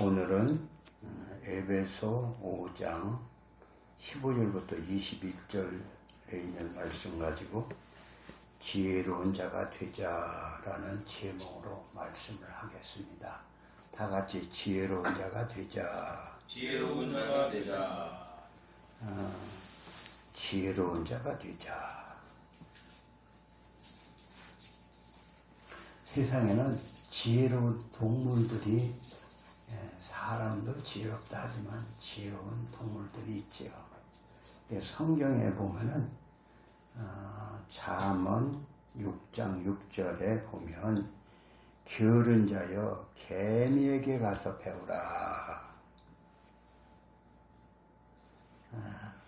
오늘은 에베소 5장 15절부터 21절에 있는 말씀 가지고 지혜로운 자가 되자라는 제목으로 말씀을 하겠습니다. 다 같이 지혜로운 자가 되자. 지혜로운 자가 되자. 지혜로운 자가 되자. 세상에는 지혜로운 동물들이, 사람도 지혜롭다 하지만 지혜로운 동물들이 있지요. 성경에 보면은 잠언 6장 6절에 보면 게으른 자여 개미에게 가서 배우라.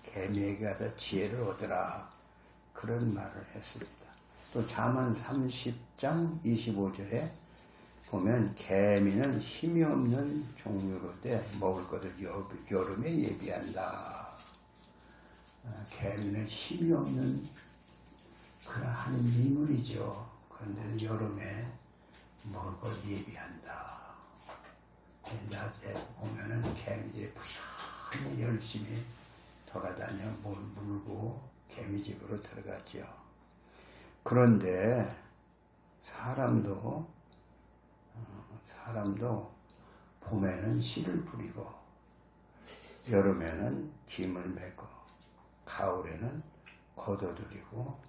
개미에게 가서 지혜를 얻으라. 그런 말을 했습니다. 또 잠언 30장 25절에 보면 개미는 힘이 없는 종류로 돼 먹을 것을 여름에 예비한다. 개미는 힘이 없는 그러한 미물이죠. 그런데 여름에 먹을 걸 예비한다. 낮에 보면은 개미들이 부지런히 열심히 돌아다녀 물 물고 개미집으로 들어가죠. 그런데 사람도 봄에는 씨를 뿌리고 여름에는 김을 메고 가을에는 걷어들이고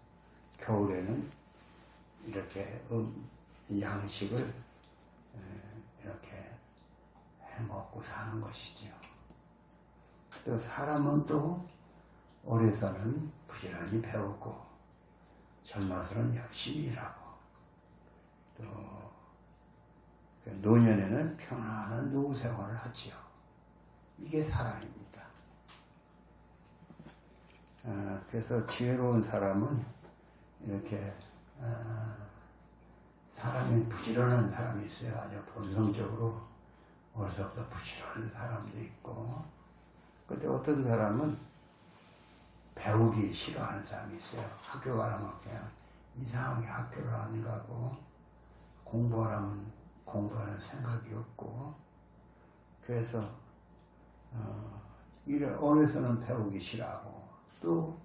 겨울에는 이렇게 양식을 이렇게 해먹고 사는 것이지요. 또 사람은 또 어려서는 부지런히 배우고 젊어서는 열심히 일하고 또 노년에는 편안한 노후 생활을 하지요. 이게 사람입니다. 그래서 지혜로운 사람은 이렇게 사람이 부지런한 사람이 있어요. 아주 본성적으로 어려서부터 부지런한 사람도 있고, 근데 어떤 사람은 배우기 싫어하는 사람이 있어요. 학교 가라면 그냥 이상하게 학교를 안 가고 공부하라면 공부하는 생각이 없고, 그래서 어려서는 배우기 싫어하고 또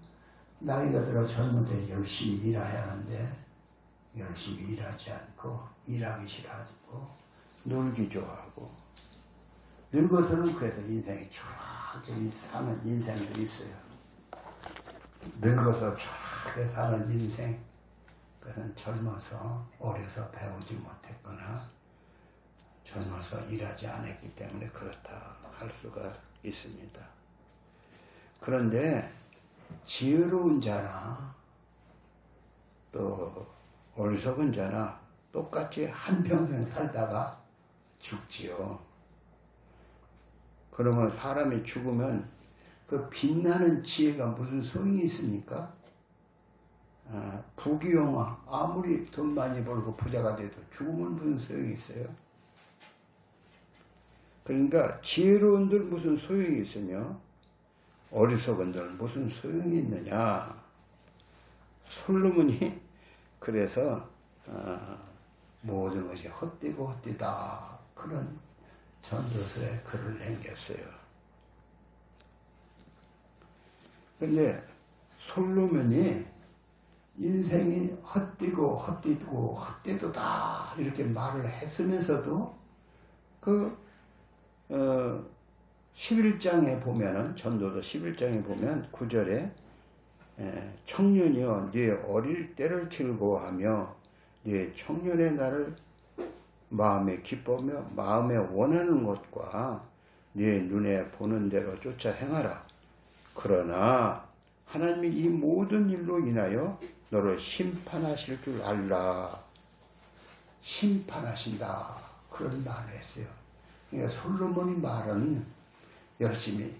나이가 들어 젊을 때 열심히 일해야 하는데 열심히 일하지 않고 일하기 싫어하고 놀기 좋아하고, 늙어서는 그래서 인생이 초라하게 사는 인생도 있어요. 늙어서 초라하게 사는 인생, 그것은 젊어서 어려서 배우지 못했거나 젊어서 일하지 않았기 때문에 그렇다 할 수가 있습니다. 그런데 지혜로운 자나 또 어리석은 자나 똑같이 한평생 살다가 죽지요. 그러면 사람이 죽으면 그 빛나는 지혜가 무슨 소용이 있습니까? 부귀영화, 아무리 돈 많이 벌고 부자가 돼도 죽으면 무슨 소용이 있어요? 그러니까 지혜로운들 무슨 소용이 있으며 어리석은들 무슨 소용이 있느냐. 솔로몬이 그래서 모든 것이 헛되고 헛되다 그런 전도서에 글을 남겼어요. 그런데 솔로몬이 인생이 헛되고 헛되고 헛되도다 이렇게 말을 했으면서도 그 11장에 보면은 전도서 11장에 보면 9절에 청년이여 네 어릴 때를 즐거워하며 네 청년의 날을 마음에 기뻐하며 마음에 원하는 것과 네 눈에 보는 대로 쫓아 행하라. 그러나 하나님이 이 모든 일로 인하여 너를 심판하실 줄 알라. 심판하신다. 그런 말을 했어요. 그러니까 솔로몬이 말은 열심히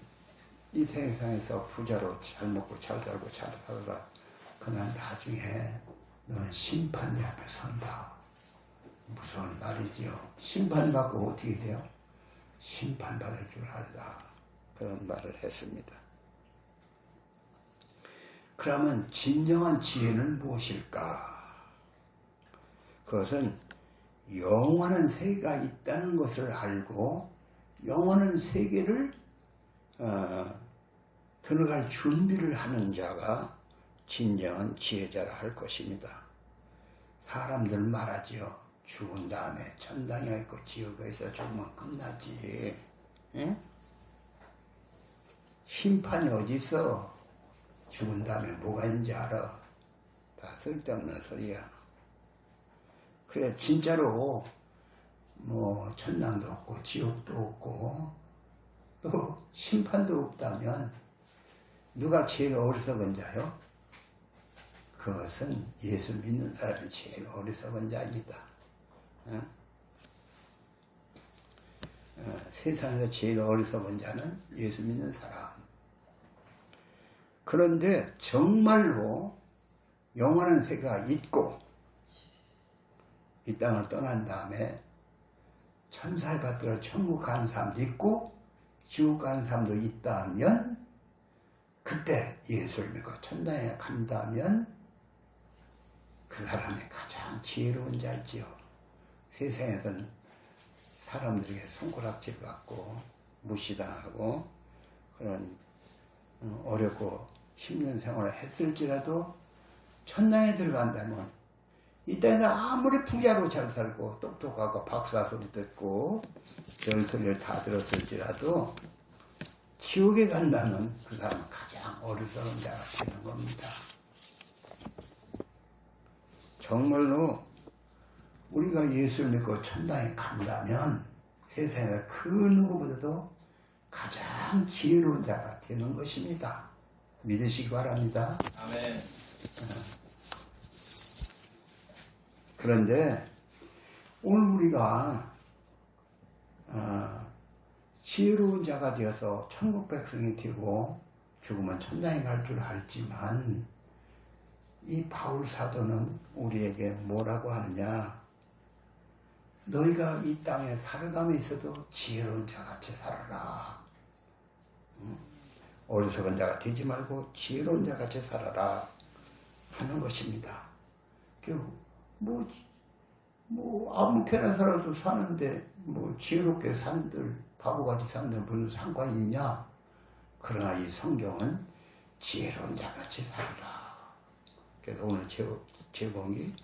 이 세상에서 부자로 잘 먹고 잘 살고 잘 살아라. 그러나 나중에 너는 심판대 앞에 선다. 무서운 말이지요. 심판받고 어떻게 돼요? 심판받을 줄 알라. 그런 말을 했습니다. 그러면 진정한 지혜는 무엇일까? 그것은 영원한 세계가 있다는 것을 알고 영원한 세계를 들어갈 준비를 하는 자가 진정한 지혜자라 할 것입니다. 사람들 말하지요. 죽은 다음에 천당에 있고 지옥에 있어 죽으면 끝나지. 에? 심판이 어디 있어? 죽은 다음에 뭐가 있는지 알아? 다 쓸데없는 소리야. 그래 진짜로 뭐 천당도 없고 지옥도 없고 또 심판도 없다면 누가 제일 어리석은 자요? 그것은 예수 믿는 사람이 제일 어리석은 자입니다. 세상에서 제일 어리석은 자는 예수 믿는 사람. 그런데 정말로 영원한 세계가 있고 이 땅을 떠난 다음에 천사의 받들어 천국 가는 사람도 있고 지옥 가는 사람도 있다면 그때 예수를 믿고 천당에 간다면 그 사람이 가장 지혜로운 자이지요. 세상에서는 사람들에게 손가락질 받고 무시당하고 그런 어렵고 힘든 생활을 했을지라도 천당에 들어간다면 이 땅에서 아무리 부자로 잘 살고 똑똑하고 박사 소리 듣고 별 소리를 다 들었을지라도 지옥에 간다면 그 사람은 가장 어리석은 자가 되는 겁니다. 정말로 우리가 예수를 믿고 천당에 간다면 세상에서 그 누구보다도 가장 지혜로운 자가 되는 것입니다. 믿으시기 바랍니다. 아멘. 그런데 오늘 우리가 지혜로운 자가 되어서 천국 백성이 되고 죽으면 천당에 갈 줄 알지만 이 바울 사도는 우리에게 뭐라고 하느냐? 너희가 이 땅에 살아감에 있어도 지혜로운 자같이 살아라. 어리석은 자가 되지 말고 지혜로운 자같이 살아라 하는 것입니다. 아무 때나 살아도 사는데 지혜롭게 산들 바보같이 산들 무슨 상관이 있냐? 그러나 이 성경은 지혜로운 자같이 살아라. 그래서 오늘 제목이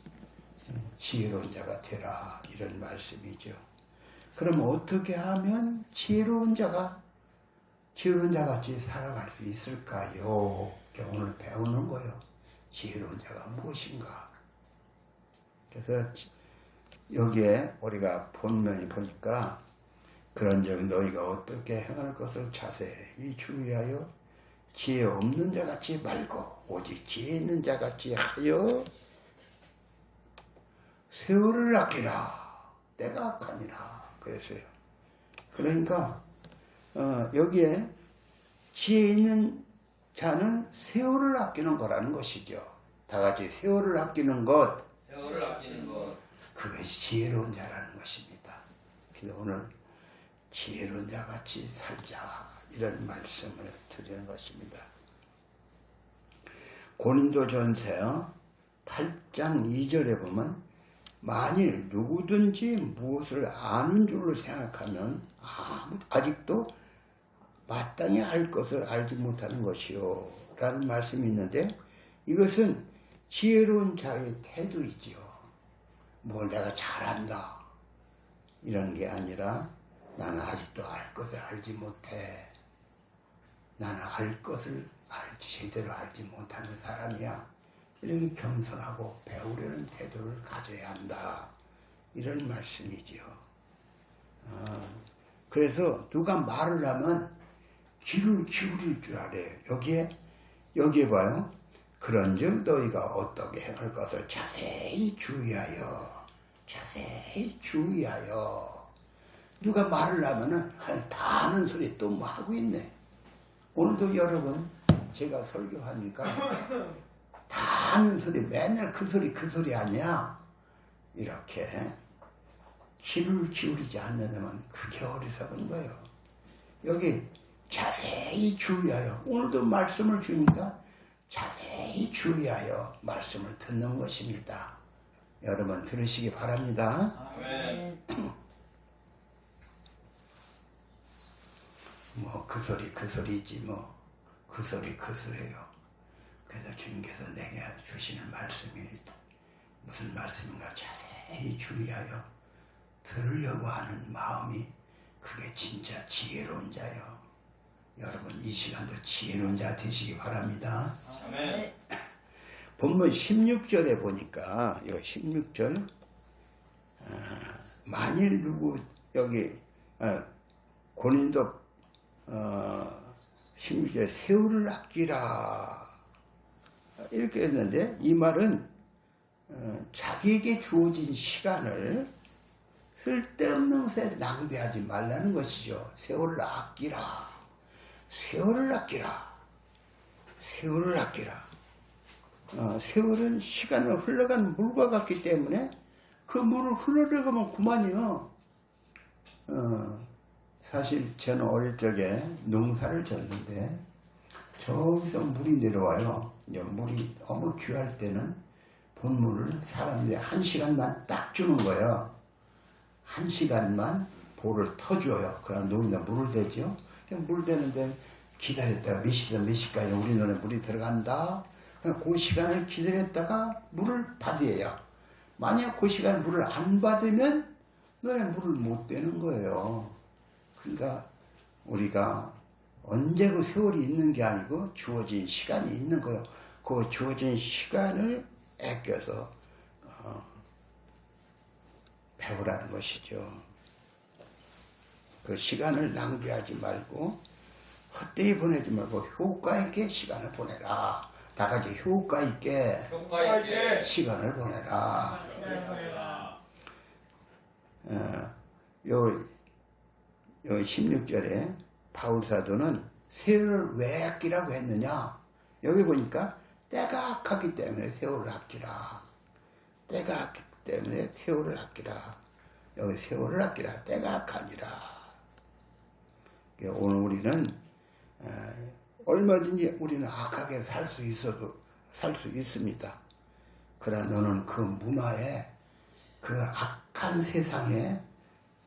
지혜로운 자가 되라 이런 말씀이죠. 그럼 어떻게 하면 지혜로운 자같이 살아갈 수 있을까요? 오늘 배우는 거예요. 지혜로운 자가 무엇인가? 그래서 여기에 우리가 본면이 보니까 그런즉 너희가 어떻게 행할 것을 자세히 주의하여 지혜 없는 자같이 말고 오직 지혜 있는 자같이 하여 세월을 아끼라. 때가 악하니라 그랬어요. 그러니까 여기에 지혜 있는 자는 세월을 아끼는 거라는 것이죠. 다 같이 세월을 아끼는 것. 세월을 아끼는 것. 그것이 지혜로운 자라는 것입니다. 그래서 오늘 지혜로운 자같이 살자 이런 말씀을 드리는 것입니다. 고린도전서 8장 2절에 보면 만일 누구든지 무엇을 아는 줄로 생각하면 아직도 마땅히 알 것을 알지 못하는 것이요 라는 말씀이 있는데 이것은 지혜로운 자의 태도이지요. 뭘 내가 잘한다 이런 게 아니라 나는 아직도 알 것을 알지 못해. 나는 알 것을 제대로 알지 못하는 사람이야. 이렇게 겸손하고 배우려는 태도를 가져야 한다. 이런 말씀이지요. 그래서 누가 말을 하면 귀를 기울일 줄 알아요. 여기에 봐요. 그런즉 너희가 어떻게 행할 것을 자세히 주의하여 누가 말을 하면은 다 아는 소리 또 뭐 하고 있네. 오늘도 여러분 제가 설교하니까 다 아는 소리 맨날 그 소리 아니야. 이렇게 귀를 기울이지 않는다면 그게 어리석은 거예요. 여기 자세히 주의하여 오늘도 말씀을 주니까 자세히 주의하여 말씀을 듣는 것입니다. 여러분 들으시기 바랍니다. 아멘. 뭐 그 소리지 뭐 그 소리예요. 그래서 주님께서 내게 주시는 말씀이 무슨 말씀인가 자세히 주의하여 들으려고 하는 마음이 그게 진짜 지혜로운 자요. 여러분 이 시간도 지혜로운 자 되시기 바랍니다. 아멘. 본문 16절에 보니까 이 16절 만일 누구 여기 고린도 16절에 세월을 아끼라 이렇게 했는데 이 말은 자기에게 주어진 시간을 쓸데없는 것에 낭비하지 말라는 것이죠. 세월을 아끼라. 세월을 아끼라. 세월을 아끼라. 세월은 시간을 흘러간 물과 같기 때문에 그 물을 흘러들어가면 그만이요. 사실 저는 어릴 적에 농사를 졌는데 저기서 물이 내려와요. 이제 물이 너무 귀할 때는 본물을 사람들이 1시간만 딱 주는 거예요. 1시간만 볼을 터줘요. 그럼 농에다 물을 대죠. 물 대는데 기다렸다가 몇 시에서 몇 시까지 우리 눈에 물이 들어간다. 그럼 그 시간을 기다렸다가 물을 받아요. 만약 그 시간 물을 안 받으면 너네 물을 못 대는 거예요. 그러니까 우리가 언제 그 세월이 있는 게 아니고 주어진 시간이 있는 거예요. 그 주어진 시간을 아껴서 배우라는 것이죠. 그 시간을 낭비하지 말고 헛되이 보내지 말고 효과 있게 시간을 보내라. 다 같이 효과 있게 시간을 보내라. 요 16절에 바울 사도는 세월을 왜 아끼라고 했느냐? 여기 보니까 때가 악하기 때문에 세월을 아끼라. 때가 악하기 때문에 세월을 아끼라. 여기 세월을 아끼라. 때가 악하니라. 오늘 우리는 얼마든지 우리는 악하게 살 수 있습니다. 그러나 너는 그 문화에 그 악한 세상에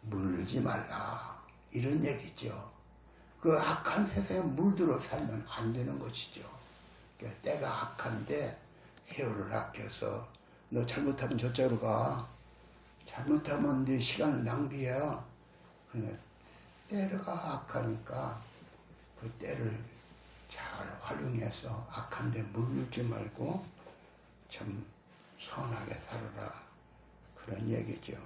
물들지 말라. 이런 얘기죠. 그 악한 세상에 물들어 살면 안 되는 것이죠. 그러니까 때가 악한데 세월을 아껴서 너 잘못하면 저쪽으로 가. 잘못하면 네 시간을 낭비해야. 그러니까 때가 악하니까 그 때를 잘 활용해서 악한데 물들지 말고 참 선하게 살아라. 그런 얘기죠.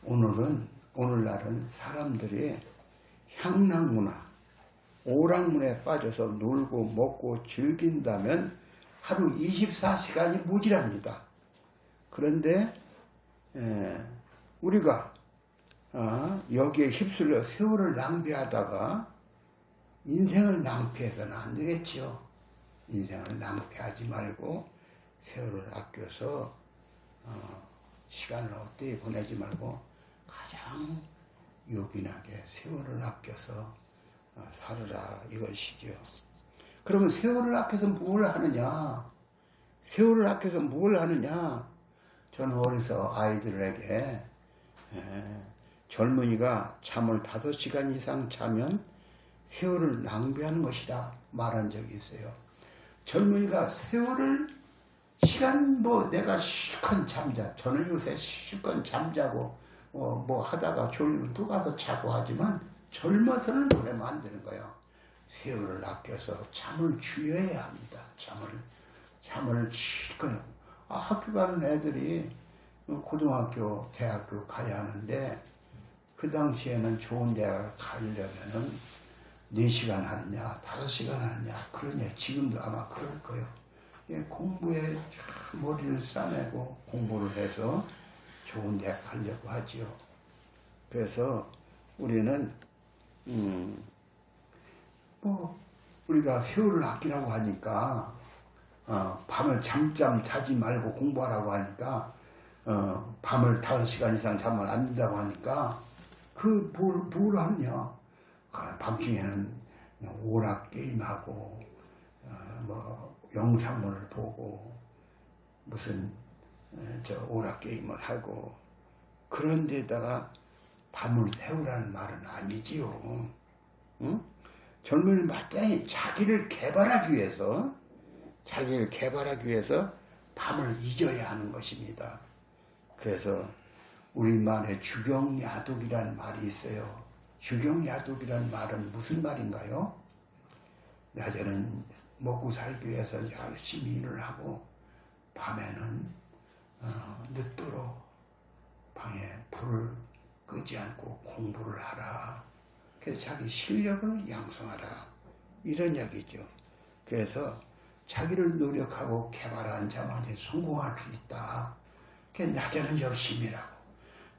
오늘날은 사람들이 향락문화, 오락문에 빠져서 놀고 먹고 즐긴다면 하루 24시간이 모자랍니다. 그런데 우리가 여기에 휩쓸려 세월을 낭비하다가 인생을 낭비해서는 안 되겠죠. 인생을 낭비하지 말고 세월을 아껴서 시간을 헛되이 보내지 말고 가장 요긴하게 세월을 아껴서 살아라 이것이죠. 그러면 세월을 아껴서 뭘 하느냐? 세월을 아껴서 뭘 하느냐? 저는 어려서 아이들에게 젊은이가 잠을 5시간 이상 자면 세월을 낭비하는 것이라 말한 적이 있어요. 젊은이가 세월을 시간 내가 실컷 잠자. 저는 요새 실컷 잠자고 뭐 하다가 졸리면 또 가서 자고 하지만 젊어서는 그러면 안 되는 거예요. 세월을 아껴서 잠을 줄여야 합니다. 잠을 실컷. 학교 가는 애들이 고등학교, 대학교 가야 하는데 그 당시에는 좋은 대학을 가려면은 4시간 하느냐, 5시간 하느냐, 그러냐. 지금도 아마 그럴 거예요. 공부에 머리를 싸매고 공부를 해서 좋은 대학 가려고 하지요. 그래서 우리는 우리가 세월을 아끼라고 하니까 밤을 잠잠 자지 말고 공부하라고 하니까 밤을 5시간 이상 자면 안 된다고 하니까 뭘 하냐. 밤중에는 오락 게임하고 영상문을 보고 무슨 오락 게임을 하고 그런 데다가 밤을 새우라는 말은 아니지요. 응? 젊은이 마땅히 자기를 개발하기 위해서 밤을 잊어야 하는 것입니다. 그래서 우리말에 주경야독이라는 말이 있어요. 주경야독이라는 말은 무슨 말인가요? 낮에는 먹고 살기 위해서 열심히 일을 하고 밤에는 늦도록 방에 불을 끄지 않고 공부를 하라. 그래서 자기 실력을 양성하라. 이런 이야기죠. 그래서 자기를 노력하고 개발한 자만이 성공할 수 있다. 낮에는 열심히 일하고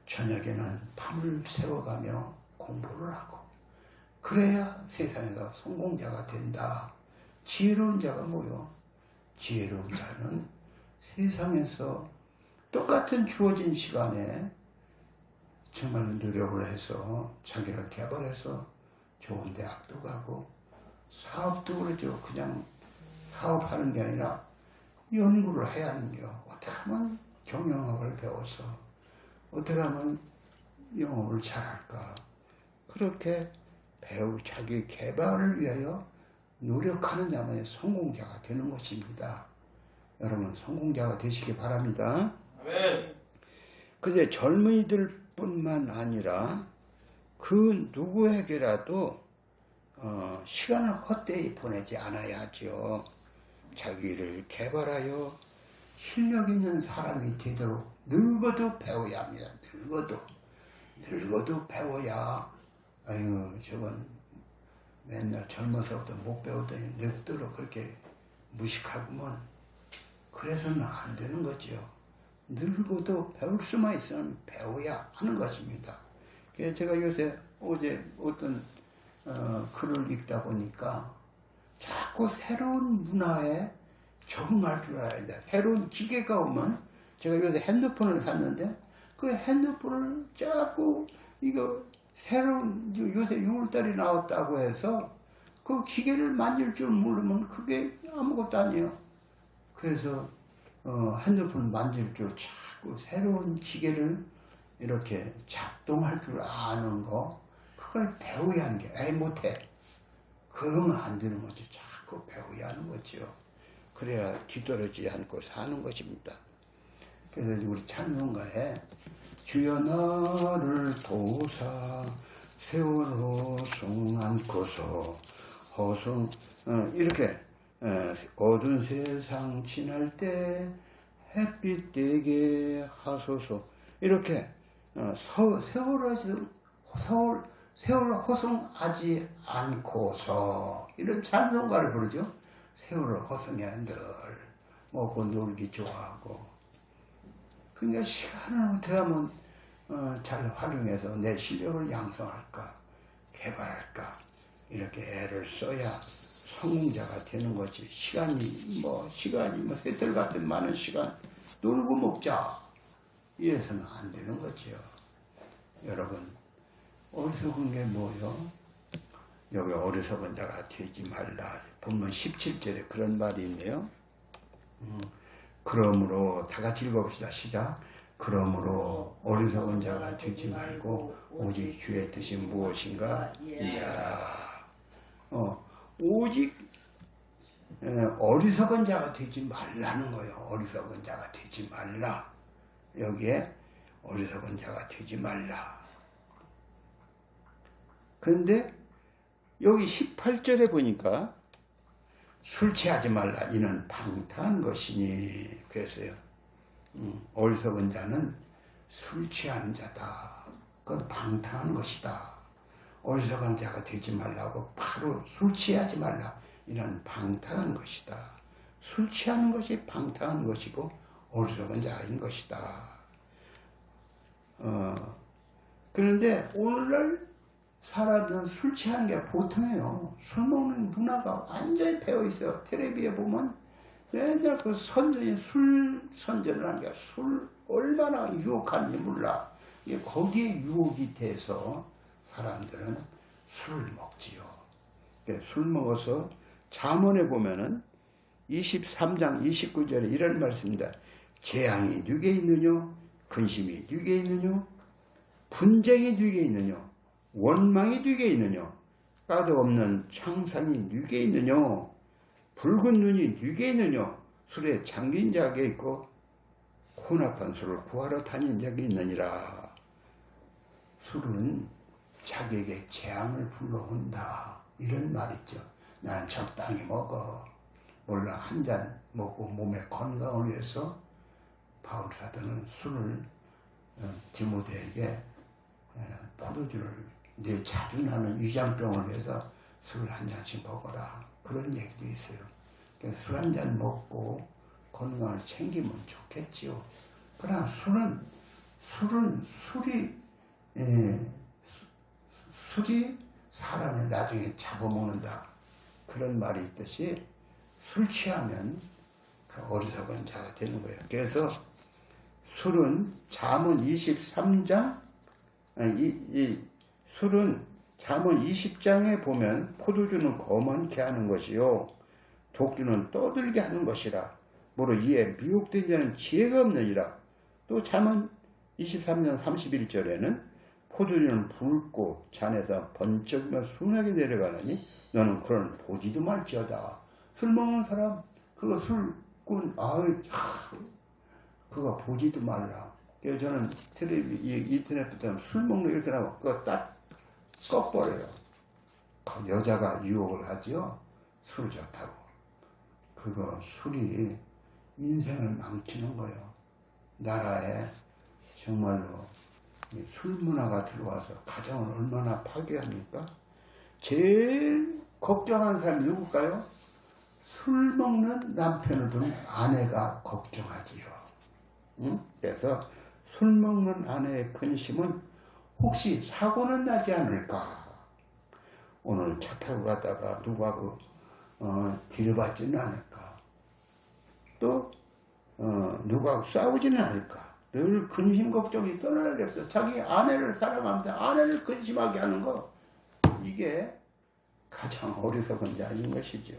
저녁에는 밤을 새워가며 공부를 하고 그래야 세상에서 성공자가 된다. 지혜로운 자가 뭐요? 지혜로운 자는 세상에서 똑같은 주어진 시간에 정말 노력을 해서 자기를 개발해서 좋은 대학도 가고 사업도 그러죠. 그냥 사업하는 게 아니라 연구를 해야 하는 게 어떻게 하면 경영학을 배워서 어떻게 하면 영업을 잘할까. 그렇게 자기 개발을 위하여 노력하는 자만이 성공자가 되는 것입니다. 여러분 성공자가 되시기 바랍니다. 아멘. 근데 젊은이들 뿐만 아니라 그 누구에게라도 시간을 헛되이 보내지 않아야죠. 자기를 개발하여 실력 있는 사람이 되도록 늙어도 배워야 합니다. 늙어도 배워야. 아유 저건 맨날 젊어서부터 못 배우더니 늙도록 그렇게 무식하구먼. 그래서는 안 되는 거죠. 늙어도 배울 수만 있으면 배워야 하는 것입니다. 그래서 제가 요새 어제 어떤 글을 읽다 보니까 자꾸 새로운 문화에 적응할 줄 알아야 돼. 새로운 기계가 오면 제가 요새 핸드폰을 샀는데 그 핸드폰을 자꾸 이거 새로운 요새 6월달이 나왔다고 해서 그 기계를 만질 줄 모르면 그게 아무것도 아니에요. 그래서 핸드폰 만질 줄 자꾸 새로운 기계를 이렇게 작동할 줄 아는 거 그걸 배워야 하는 게 못해. 그러면 안 되는 거지. 자꾸 배워야 하는 거죠. 그래야 뒤떨어지지 않고 사는 것입니다. 그래서 우리 찬송가에 주여 나를 도우사 세월 허송 않고서 허송 이렇게 어두운 세상 지날 때 햇빛 되게 하소서 이렇게 세월 허송하지 않고서 이런 찬송가를 부르죠. 세월을 허송해 늘 먹고 놀기 좋아하고 그러니까 시간을 어떻게 하면 잘 활용해서 내 실력을 양성할까 개발할까 이렇게 애를 써야 성공자가 되는 거지. 시간이 새들 같은 많은 시간 놀고 먹자 이래서는 안 되는 거죠. 여러분 어리석은 게 뭐요? 여기 어리석은 자가 되지 말라. 본문 17절에 그런 말이 있네요. 그러므로 다 같이 읽어봅시다. 시작. 그러므로 어리석은 자가 되지 말고 오직 주의 뜻이 무엇인가 이해하라. 오직 어리석은 자가 되지 말라는 거예요. 어리석은 자가 되지 말라. 여기에 어리석은 자가 되지 말라. 그런데 여기 18절에 보니까 술 취하지 말라. 이는 방탕한 것이니. 그랬어요. 어리석은 자는 술 취하는 자다. 그건 방탕한 것이다. 어리석은 자가 되지 말라고 바로 술 취하지 말라. 이는 방탕한 것이다. 술 취하는 것이 방탕한 것이고 어리석은 자인 것이다. 그런데 오늘날 사람들은 술 취하는 게 보통이에요. 술 먹는 문화가 완전히 배어 있어요. 텔레비에 보면 맨날 그 선전이 술 선전을 하는 게 술 얼마나 유혹한지 몰라. 거기에 유혹이 돼서 사람들은 술을 먹지요. 술 먹어서 잠언에 보면은 23장 29절에 이런 말씀입니다. 재앙이 누게 있느냐? 근심이 누게 있느냐? 분쟁이 누게 있느냐? 원망이 누게 있느냐? 가도 없는 창상이 누게 있느냐? 붉은 눈이 누게 있느냐? 술에 잠긴 자가 있고 혼합한 술을 구하러 다닌 적이 있느니라. 술은 자기에게 재앙을 불러온다. 이런 말이죠. 나는 적당히 먹어. 물론 한 잔 먹고 몸의 건강을 위해서 바울 사도는 술을 디모데에게 포도주를 내 자주 나는 위장병을 위해서 술을 한 잔씩 먹어라. 그런 얘기도 있어요. 술 한 잔 먹고 건강을 챙기면 좋겠지요. 그러나 술이 사람을 나중에 잡아먹는다. 그런 말이 있듯이 술 취하면 그 어리석은 자가 되는 거예요. 그래서 술은 잠언 23장, 술은 잠언 20장에 보면 포도주는 거만케 하는 것이요 독주는 떠들게 하는 것이라. 뭐로 이에 미혹된 자는 지혜가 없느니라. 또 잠언 23장 31절에는 포도주는 붉고 잔에서 번쩍이며 순하게 내려가느니 너는 그런 보지도 말지어다. 술 먹는 사람 그거 술꾼 그거 보지도 말라. 그래서 저는 인터넷부터 술 먹는 이렇게 나오고 그거 딱 꺼버려요. 여자가 유혹을 하죠. 술 좋다고. 그거 술이 인생을 망치는 거예요. 나라에 정말로 술 문화가 들어와서 가정을 얼마나 파괴합니까? 제일 걱정하는 사람이 누굴까요? 술 먹는 남편을 둔 아내가 걱정하지요. 응? 그래서 술 먹는 아내의 근심은 혹시 사고는 나지 않을까? 오늘 차 타고 가다가 누가 들여받지는 않을까? 또 누가 싸우지는 않을까? 늘 근심 걱정이 떠날 게 없어. 자기 아내를 사랑하면서 아내를 근심하게 하는 거, 이게 가장 어리석은 자인 것이죠.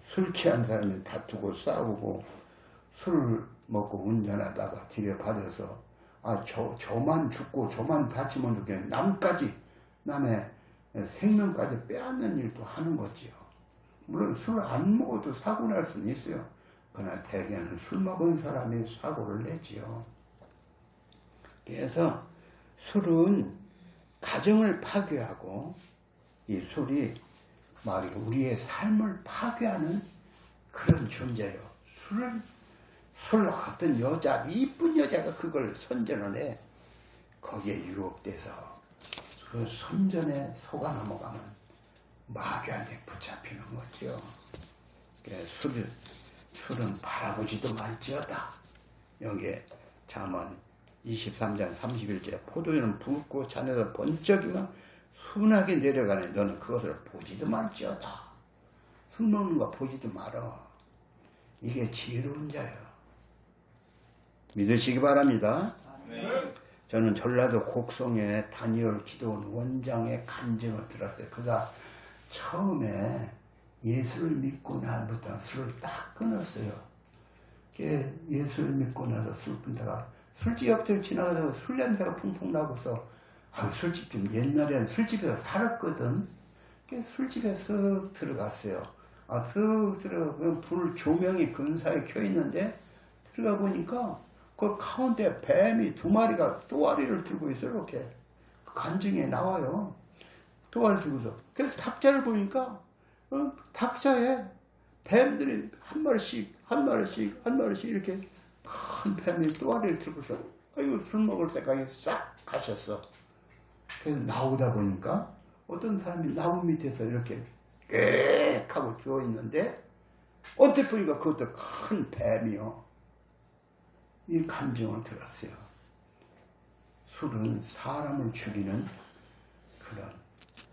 술 취한 사람이 다투고 싸우고 술 먹고 운전하다가 들여받아서 저만 죽고 저만 다치면 좋겠네. 남의 생명까지 빼앗는 일도 하는 거지요. 물론 술 안 먹어도 사고 날 수는 있어요. 그러나 대개는 술 먹은 사람이 사고를 내지요. 그래서 술은 가정을 파괴하고 이 술이 우리의 삶을 파괴하는 그런 존재예요. 술 어떤 여자, 이쁜 여자가 그걸 선전을 해. 거기에 유혹돼서 그 선전에 속아 넘어가면 마귀한테 붙잡히는 거죠. 술은 바라보지도 말지어다. 여기에 잠언 23장 31절 포도주는 붉고 잔에서 번쩍이며 순하게 내려가네. 너는 그것을 보지도 말지어다. 술 먹는 거 보지도 말어. 이게 지혜로운 자예요. 믿으시기 바랍니다. 아멘. 저는 전라도 곡성의 다니엘 기도원 원장의 간증을 들었어요. 그가 처음에 예수를 믿고 나부터 술을 딱 끊었어요. 예수를 믿고 나서 술 끊다가 술집 옆을 지나가다가 술 냄새가 풍풍 나고서 술집 좀 옛날에는 술집에서 살았거든. 술집에 쓱 들어갔어요. 쓱 들어가면 불 조명이 근사에 켜 있는데 들어가 보니까 그 가운데 뱀이 2마리가 또아리를 들고 있어요. 이렇게 간증에 나와요. 또아리 들고서. 그래서 탁자를 보니까 탁자에 뱀들이 한 마리씩 이렇게 큰 뱀이 또아리를 들고서 술 먹을 때까지 싹 가셨어. 그래서 나오다 보니까 어떤 사람이 나무 밑에서 이렇게 꽥 하고 누워 있는데 언뜻 보니까 그것도 큰 뱀이요. 이 간증을 들었어요. 술은 사람을 죽이는 그런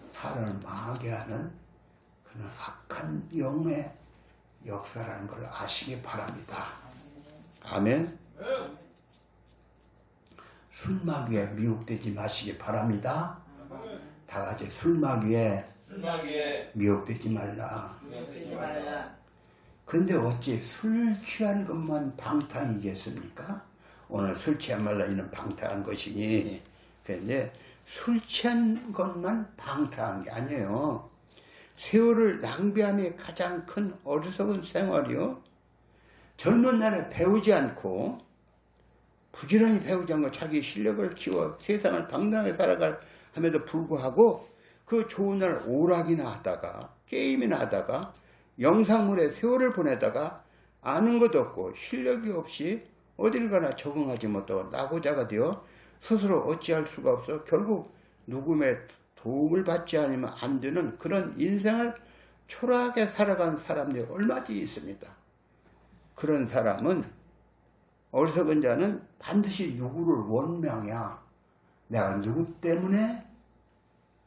사람을 마귀하는 그런 악한 영의 역사라는 걸 아시기 바랍니다. 아멘. 술마귀에 미혹되지 마시기 바랍니다. 다 같이 술마귀에 미혹되지 말라. 근데 어찌 술 취한 것만 방탕이겠습니까? 오늘 술 취한 말라 이는 방탕한 것이니. 그런데 술 취한 것만 방탕한 게 아니에요. 세월을 낭비함이 가장 큰 어리석은 생활이요. 젊은 날에 배우지 않고 부지런히 배우지 않고 자기 실력을 키워 세상을 당당하게 살아갈 함에도 불구하고 그 좋은 날 오락이나 하다가 게임이나 하다가 영상물에 세월을 보내다가 아는 것도 없고 실력이 없이 어딜 가나 적응하지 못하고 나고자가 되어 스스로 어찌할 수가 없어 결국 누구의 도움을 받지 않으면 안 되는 그런 인생을 초라하게 살아간 사람들이 얼마지 있습니다. 그런 사람은 어리석은 자는 반드시 누구를 원망이야. 내가 누구 때문에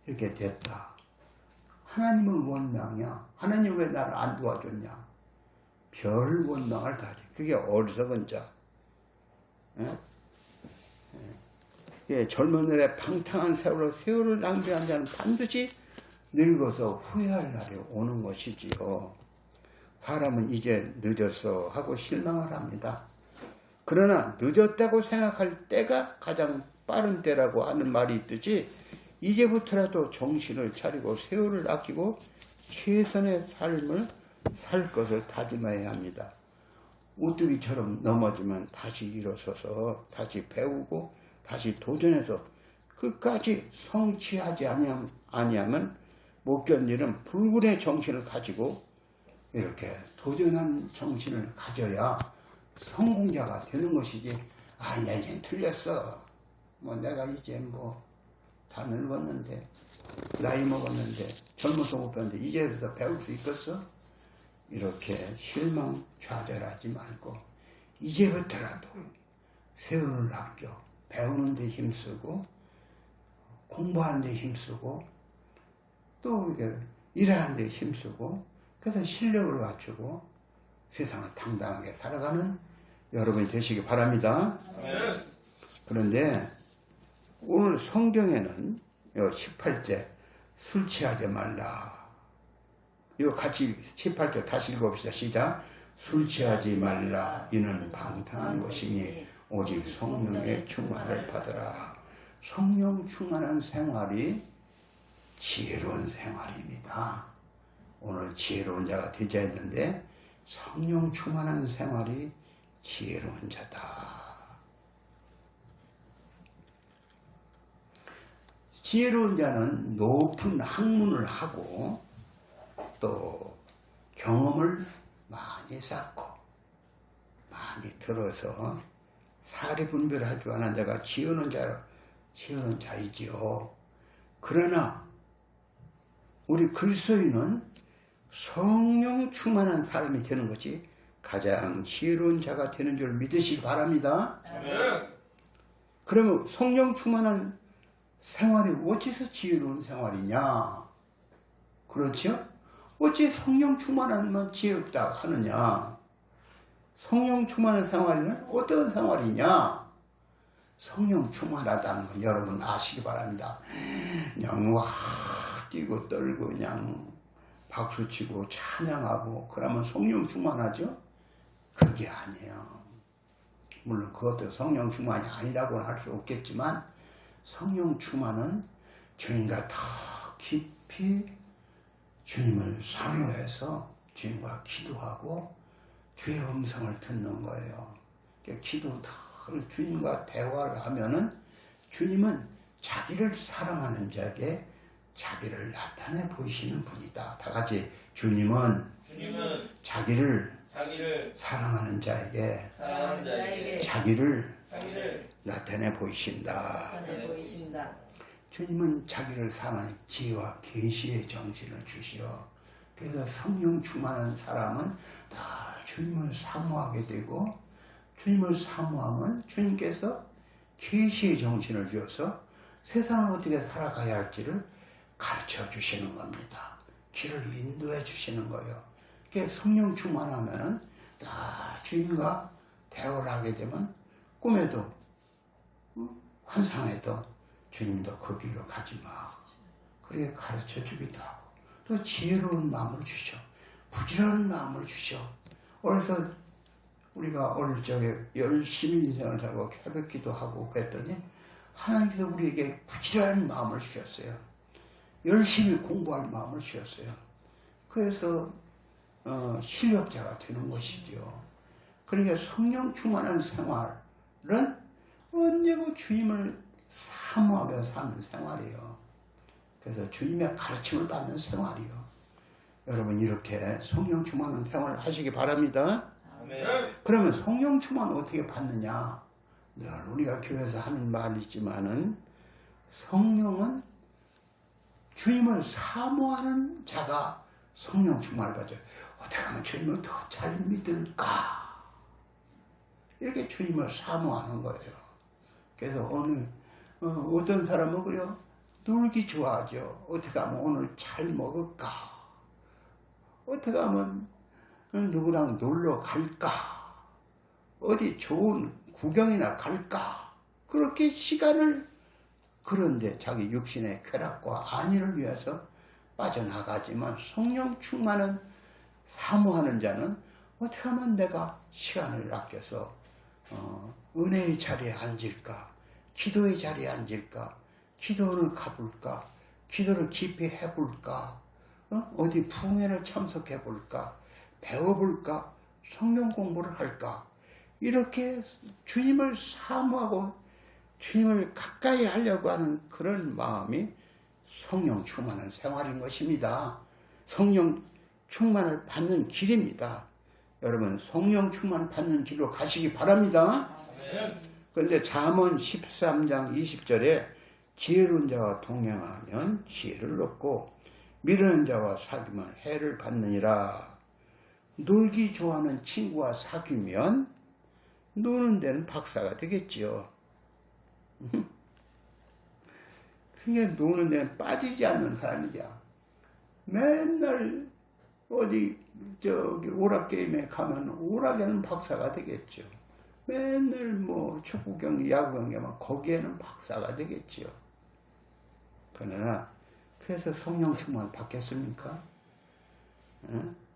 이렇게 됐다. 하나님을 원망이야. 하나님 왜 나를 안 도와줬냐. 별 원망을 다 하지. 그게 어리석은 자. 예, 젊은 날에 방탕한 세월을 낭비한 자는 반드시 늙어서 후회할 날이 오는 것이지요. 사람은 이제 늦었어 하고 실망을 합니다. 그러나 늦었다고 생각할 때가 가장 빠른 때라고 하는 말이 있듯이 이제부터라도 정신을 차리고 세월을 아끼고 최선의 삶을 살 것을 다짐해야 합니다. 오뚜기처럼 넘어지면 다시 일어서서 다시 배우고 다시 도전해서 끝까지 성취하지 아니하면 못 견디는 불굴의 정신을 가지고 이렇게 도전한 정신을 가져야 성공자가 되는 것이지. 내가 이제 틀렸어. 내가 이제 다 늙었는데 나이 먹었는데 젊어서 못 배웠는데 이제부터 배울 수 있겠어? 이렇게 실망 좌절하지 말고 이제부터라도 세월을 아껴 배우는 데 힘쓰고 공부하는 데 힘쓰고 또 이렇게 일하는 데 힘쓰고 그래서 실력을 갖추고 세상을 당당하게 살아가는 여러분이 되시기 바랍니다. 그런데 오늘 성경에는 18절 술 취하지 말라. 이거 같이 18절 다시 읽어봅시다. 시작. 술 취하지 말라. 이는 방탕한 것이니 오직 성령의 충만을 받으라. 성령 충만한 생활이 지혜로운 생활입니다. 오늘 지혜로운 자가 되자 했는데 성령 충만한 생활이 지혜로운 자다. 지혜로운 자는 높은 학문을 하고 또 경험을 많이 쌓고 많이 들어서 사리 분별할 줄 아는 자가 지혜로운 자이지요. 그러나 우리 그리스도인은 성령 충만한 사람이 되는 것이 가장 지혜로운 자가 되는 줄 믿으시기 바랍니다. 그러면 성령 충만한 생활이 어째서 지혜로운 생활이냐? 그렇죠? 어째 성령 충만하면 지혜롭다 하느냐? 성령 충만한 생활은 어떤 생활이냐? 성령 충만하다는 건 여러분 아시기 바랍니다. 그냥 와 뛰고 떨고 그냥 박수치고 찬양하고 그러면 성령 충만하죠? 그게 아니에요. 물론 그것도 성령 충만이 아니라고는 할 수 없겠지만 성령 충만은 주님과 더 깊이 주님을 사모해서 주님과 기도하고 주의 음성을 듣는 거예요. 기도 주님과 대화를 하면은 주님은 자기를 사랑하는 자에게 자기를 나타내 보이시는 분이다. 다 같이 주님은 자기를 사랑하는 자에게 자기를 나타내 보이신다. 주님은 자기를 사랑하는 지혜와 계시의 정신을 주시어 그래서 성령 충만한 사람은 다 주님을 사모하게 되고 주님을 사모하면 주님께서 계시의 정신을 주어서 세상을 어떻게 살아가야 할지를 가르쳐 주시는 겁니다. 길을 인도해 주시는 거예요. 성령 충만하면은 다 주님과 대화를 하게 되면 꿈에도 환상에도 주님도 그 길로 가지 마. 그렇게 가르쳐 주기도 하고 또 지혜로운 마음을 주셔. 부지런한 마음을 주셔. 그래서 우리가 어릴 적에 열심히 인생을 살고 새벽기도 하고 그랬더니 하나님께서 우리에게 부지런한 마음을 주셨어요. 열심히 공부할 마음을 주셨어요. 그래서 실력자가 되는 것이죠. 그러니까 성령 충만한 생활은 언제고 주님을 사모하며 사는 생활이에요. 그래서 주님의 가르침을 받는 생활이요. 여러분 이렇게 성령 충만한 생활을 하시기 바랍니다. 아멘. 그러면 성령 충만을 어떻게 받느냐? 늘 우리가 교회에서 하는 말이지만은 성령은 주님을 사모하는 자가 성령 충만을 받아요. 어떻게 하면 주님을 더 잘 믿을까? 이렇게 주님을 사모하는 거예요. 그래서 어떤 사람은 그래요. 놀기 좋아하죠. 어떻게 하면 오늘 잘 먹을까? 어떻게 하면 누구랑 놀러 갈까? 어디 좋은 구경이나 갈까? 그렇게 시간을 그런데 자기 육신의 쾌락과 안위를 위해서 빠져나가지만 성령 충만은 사모하는 자는 어떻게 하면 내가 시간을 아껴서 은혜의 자리에 앉을까? 기도의 자리에 앉을까? 기도를 가볼까? 기도를 깊이 해볼까? 어디 부흥회를 참석해볼까? 배워볼까? 성경 공부를 할까? 이렇게 주님을 사모하고 주님을 가까이 하려고 하는 그런 마음이 성령 충만한 생활인 것입니다. 성령 충만을 받는 길입니다. 여러분 성령 충만 받는 길로 가시기 바랍니다. 그런데 잠언 13장 20절에 지혜로운 자와 동행하면 지혜를 얻고 미련한 자와 사귀면 해를 받느니라. 놀기 좋아하는 친구와 사귀면 노는 데는 박사가 되겠지요. 그게 노는 데는 빠지지 않는 사람이야. 맨날 어디 저기 오락게임에 가면 오락에는 박사가 되겠죠. 맨날 뭐 축구 경기, 야구 경기만 거기에는 박사가 되겠지요. 그러나 그래서 성령 충만 받겠습니까?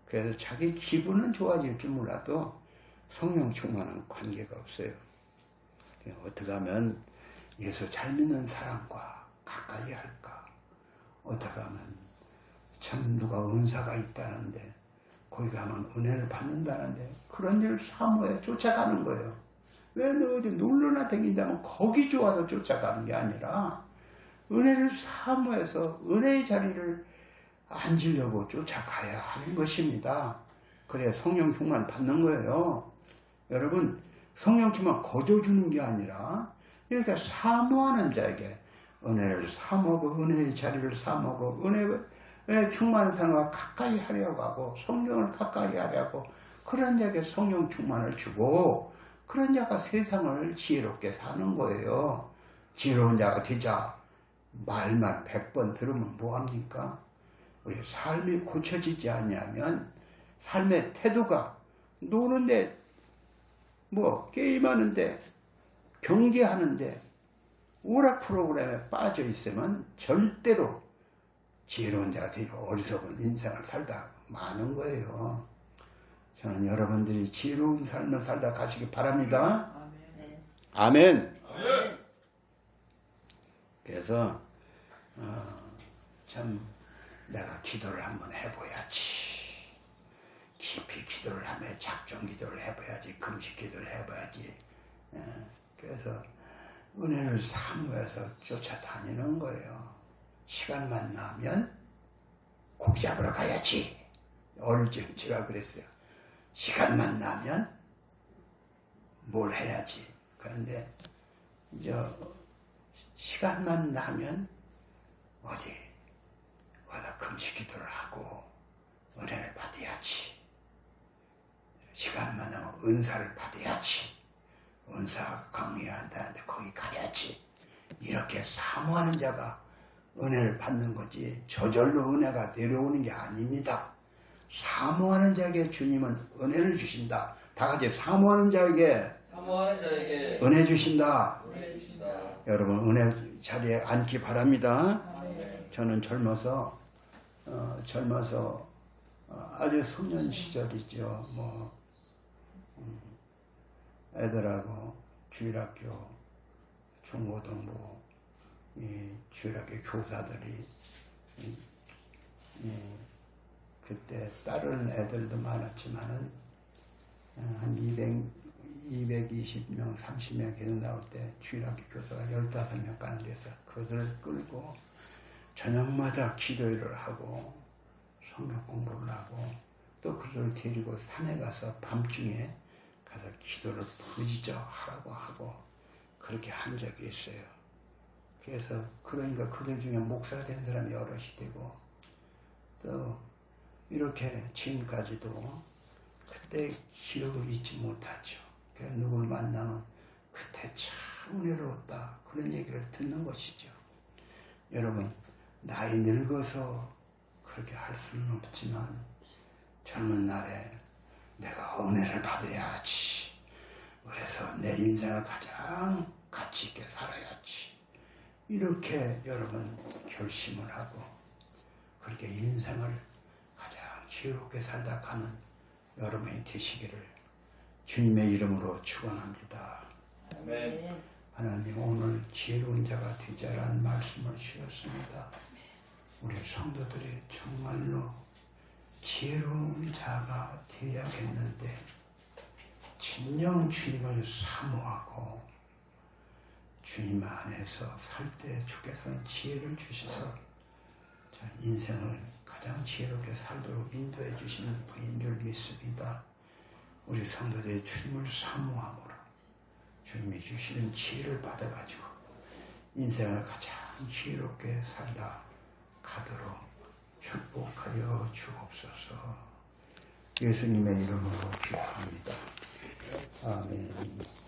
그래서 자기 기분은 좋아질 줄 몰라도 성령 충만은 관계가 없어요. 어떻게 하면 예수 잘 믿는 사람과 가까이 할까? 어떻게 하면 참 누가 은사가 있다는데 거기 가면 은혜를 받는다는데 그런 일 사모해 쫓아가는 거예요. 왜 너 어디 놀러나 다닌다면 거기 좋아서 쫓아가는 게 아니라 은혜를 사모해서 은혜의 자리를 앉으려고 쫓아가야 하는 것입니다. 그래야 성령 충만을 받는 거예요. 여러분 성령 충만 거저 주는 게 아니라 이렇게 사모하는 자에게 은혜를 사모하고 은혜의 자리를 사모하고 은혜에 충만한 사람과 가까이 하려고 하고 성령을 가까이 하려고 그런 자에게 성령 충만을 주고 그런 자가 세상을 지혜롭게 사는 거예요. 지혜로운 자가 되자 말만 100번 들으면 뭐합니까? 우리 삶이 고쳐지지 않냐면 삶의 태도가 노는데 뭐 게임하는데 경기하는데 오락 프로그램에 빠져 있으면 절대로 지혜로운 자가 되고 어리석은 인생을 살다 마는 거예요. 저는 여러분들이 지혜로운 삶을 살다 가시기 바랍니다. 아멘. 아멘. 그래서 참 내가 기도를 한번 해봐야지. 깊이 기도를 하며 작정 기도를 해봐야지. 금식 기도를 해봐야지. 그래서 은혜를 사모해서 쫓아다니는 거예요. 시간만 나면 고기 잡으러 가야지. 어릴 적 제가 그랬어요. 시간만 나면 뭘 해야지. 그런데 이제 시간만 나면 어디 가다 금식 기도를 하고 은혜를 받아야지. 시간만 나면 은사를 받아야지. 은사가 강해야 한다는데 거기 가야지. 이렇게 사모하는 자가 은혜를 받는 거지 저절로 은혜가 내려오는 게 아닙니다. 사모하는 자에게 주님은 은혜를 주신다. 다 같이 사모하는 자에게 은혜 주신다. 여러분 은혜 자리에 앉기 바랍니다. 저는 젊어서 아주 소년 시절이죠. 뭐 애들하고 주일학교 중고등부 이 주일학교 교사들이 그때 다른 애들도 많았지만은 한 220명, 30명 계속 나올 때 주일학교 교사가 15명 가는 데서 그들을 끌고 저녁마다 기도회를 하고 성경 공부를 하고 또 그들을 데리고 산에 가서 밤중에 가서 기도를 부르짖어 하라고 하고 그렇게 한 적이 있어요. 그래서 그러니까 그들 중에 목사가 된 사람이 여럿이 되고 또 이렇게 지금까지도 그때 기억을 잊지 못하죠. 누구를 만나면 그때 참 은혜로웠다 그런 얘기를 듣는 것이죠. 여러분 나이 늙어서 그렇게 할 수는 없지만 젊은 날에 내가 은혜를 받아야지. 그래서 내 인생을 가장 가치 있게 살아야지. 이렇게 여러분 결심을 하고 그렇게 인생을 가장 지혜롭게 살다 가는 여러분이 되시기를 주님의 이름으로 축원합니다. 아멘. 하나님 오늘 지혜로운 자가 되자라는 말씀을 주셨습니다. 우리 성도들이 정말로 지혜로운 자가 되어야겠는데 진정 주님을 사모하고 주님 안에서 살 때 주께서는 지혜를 주셔서 인생을 가장 지혜롭게 살도록 인도해 주시는 분인 줄 믿습니다. 우리 성도들의 주님을 사모함으로 주님이 주시는 지혜를 받아가지고 인생을 가장 지혜롭게 살다 가도록 축복하여 주옵소서. 예수님의 이름으로 기도합니다. 아멘.